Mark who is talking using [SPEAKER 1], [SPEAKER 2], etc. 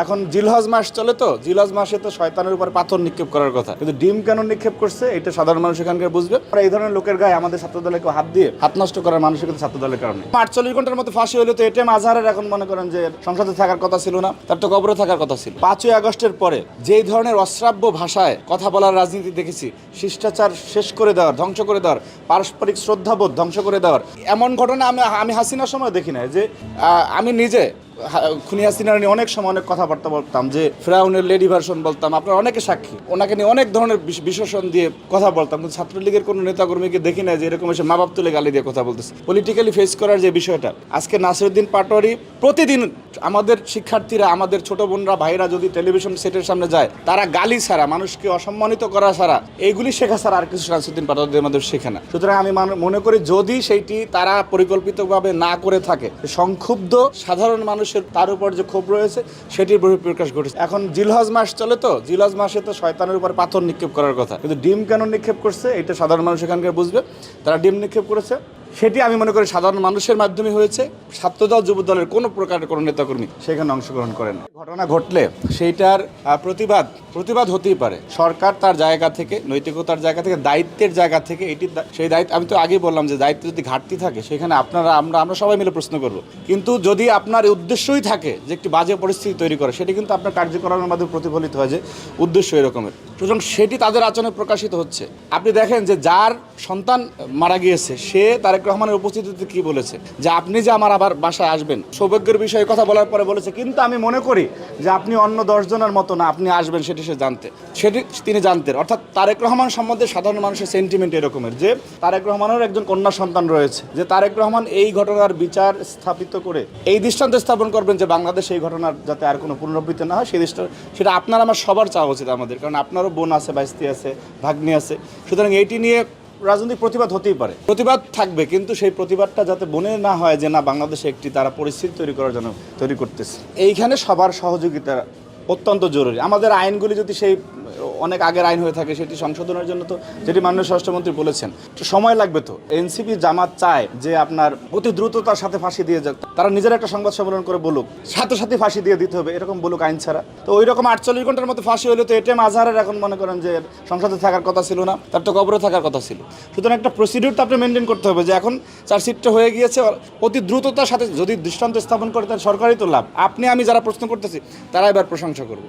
[SPEAKER 1] এখন জিলহজ মাস চলে, তো জিলহজ মাসে তো শয়তানের উপর পাথর নিক্ষেপ করার কথা, কিন্তু ডিম কেন নিক্ষেপ করছে এটা সাধারণ মানুষ এখানকার বুঝবে। এই ধরনের লোকের গায়ে আমাদের ছাত্রদলে কেউ হাত নষ্ট করার মানসিকতা ছাত্রদলের কারণে 48 ঘন্টার মধ্যে ফাঁসি হইলে তো এটিএম আজহারের এখন মনে করেন যে সংসদে থাকার কথা ছিল না, তার তো কবরে থাকার কথা ছিল। 5ই আগস্টের পরে যেই ধরনের অশ্রাব্য ভাষায় কথা বলার রাজনীতি দেখেছি, শিষ্টাচার শেষ করে দেওয়ার, ধ্বংস করে দেওয়ার, পারস্পরিক শ্রদ্ধাবোধ ধ্বংস করে দেওয়ার এমন ঘটনা আমি হাসিনার সময় দেখি না। যে আমি নিজে খুনি হাসিনার নিয়ে অনেক সময় অনেক কথাবার্তা বলতাম, যে ফেরাউনের লেডি ভার্সন বলতাম, আপনার অনেকে সাক্ষী, ওনাকে নিয়ে অনেক ধরনের বিশেষণ দিয়ে কথা বলতাম, কিন্তু ছাত্রলীগের কোনো নেতাকর্মীকে দেখি না যে এরকম এসে মা বাপ তুলে গালি দিয়ে কথা বলতেছে। পলিটিক্যালি ফেস করার যে বিষয়টা, আজকে নাসিরউদ্দিন পাটোয়ারি প্রতিদিন আমাদের শিক্ষার্থীরা, আমাদের ছোট বোনরা, ভাইরা যদি টেলিভিশন সেটের সামনে যায়, তারা গালি ছাড়া, মানুষকে অসম্মানিত করা ছাড়া, এইগুলি শেখা ছাড়া আর কিছু নাসিরউদ্দিন পাটোয়ারিদের মধ্যে শেখে না। সুতরাং আমি মনে করি যদি সেইটি তারা পরিকল্পিতভাবে না করে থাকে, সংক্ষুব্ধ সাধারণ মানুষের তার উপর যে ক্ষোভ রয়েছে সেটির বহিঃপ্রকাশ ঘটেছে। এখন জিলহজ মাস চলে, তো জিলহজ মাসে তো শয়তানের উপর পাথর নিক্ষেপ করার কথা, কিন্তু ডিম কেন নিক্ষেপ করছে এটা সাধারণ মানুষ এখানকার বুঝবে। তারা ডিম নিক্ষেপ করেছে, সেটি আমি মনে করি সাধারণ মানুষের মাধ্যমে হয়েছে। ছাত্রদল, যুবদলের কোনো প্রকারের কোনো নেতাকর্মী সেখানে অংশগ্রহণ করেন। ঘটনা ঘটলে সেইটার প্রতিবাদ হতেই পারে। সরকার তার জায়গা থেকে, নৈতিকতার জায়গা থেকে, দায়িত্বের জায়গা থেকে সেই দায়িত্ব, আমি তো আগেই বললাম যে দায়িত্ব যদি ঘাটতি থাকে সেখানে আমরা সবাই মিলে প্রশ্ন করব। কিন্তু যদি আপনার উদ্দেশ্যই থাকে যে একটি বাজে পরিস্থিতি তৈরি করে, সেটি কিন্তু আপনার কার্যক্রমের মাধ্যমে প্রতিফলিত হয় যে উদ্দেশ্য এরকমের। সুতরাং সেটি তাদের আচরণে প্রকাশিত হচ্ছে। আপনি দেখেন যে যার সন্তান মারা গিয়েছে, সে তারেক রহমানের উপস্থিতিতে কি বলেছে, যে আপনি যে আমার আবার বাসায় আসবেন, সৌভাগ্যের বিষয়ে কথা বলার পরে বলেছে, কিন্তু আমি মনে করি যে আপনি অন্য 10 জনের মতো না, আপনি আসবেন, সেটি তিনি জানতেন। অর্থাৎ তারেক রহমান সম্বন্ধে সাধারণ মানুষের সেন্টিমেন্ট এরকমের যে তারেক রহমানের একজন কন্যা সন্তান রয়েছে, যে তারেক রহমান এই ঘটনার বিচার স্থাপিত করে এই দৃষ্টান্ত স্থাপন করবেন যে বাংলাদেশে এই ঘটনার যাতে আর কোনো পুনরাবৃত্তি না হয়, সেটা আপনার আমার সবার চাওয়া উচিত আমাদের। কারণ আপনারও বোন আছে, ভাইস্তি আছে, ভাগ্নি আছে। সুতরাং এইটি নিয়ে রাজনৈতিক প্রতিবাদ হতেই পারে, প্রতিবাদ থাকবে, কিন্তু সেই প্রতিবাদটা যাতে মনে না হয় যে না, বাংলাদেশে একটি তারা পরিস্থিতি তৈরি করতেছে। এইখানে সবার সহযোগিতা অত্যন্ত জরুরি। আমাদের আইনগুলি যদি সেই অনেক আগের আইন হয়ে থাকে, সেটি সংশোধনের জন্য তো, যেটি মাননীয় স্বরাষ্ট্রমন্ত্রী বলেছেন, সময় লাগবে। তো এনসিপি জামাত চায় যে আপনার অতি দ্রুততার সাথে ফাঁসি দিয়ে যাক, তারা নিজের একটা সংবাদ সম্মেলন করে বলুক সাথে ফাঁসি দিয়ে দিতে হবে, এরকম বলুক আইন ছাড়া। তো ওই রকম 48 ঘন্টার মধ্যে ফাঁসি হলে তো এটিএম আজহারের এখন মনে করেন যে সংসদে থাকার কথা ছিল না, তার তো কবরে থাকার কথা ছিল। সুতরাং একটা প্রসিডিউর তো আপনি মেনটেন করতে হবে, যে এখন চার্জশিটটা হয়ে গিয়েছে, অতি দ্রুততার সাথে যদি দৃষ্টান্ত স্থাপন করে, তার সরকারই তো লাভ। আমি যারা প্রশ্ন করতেছি তারা এবার প্রশংসা করবে।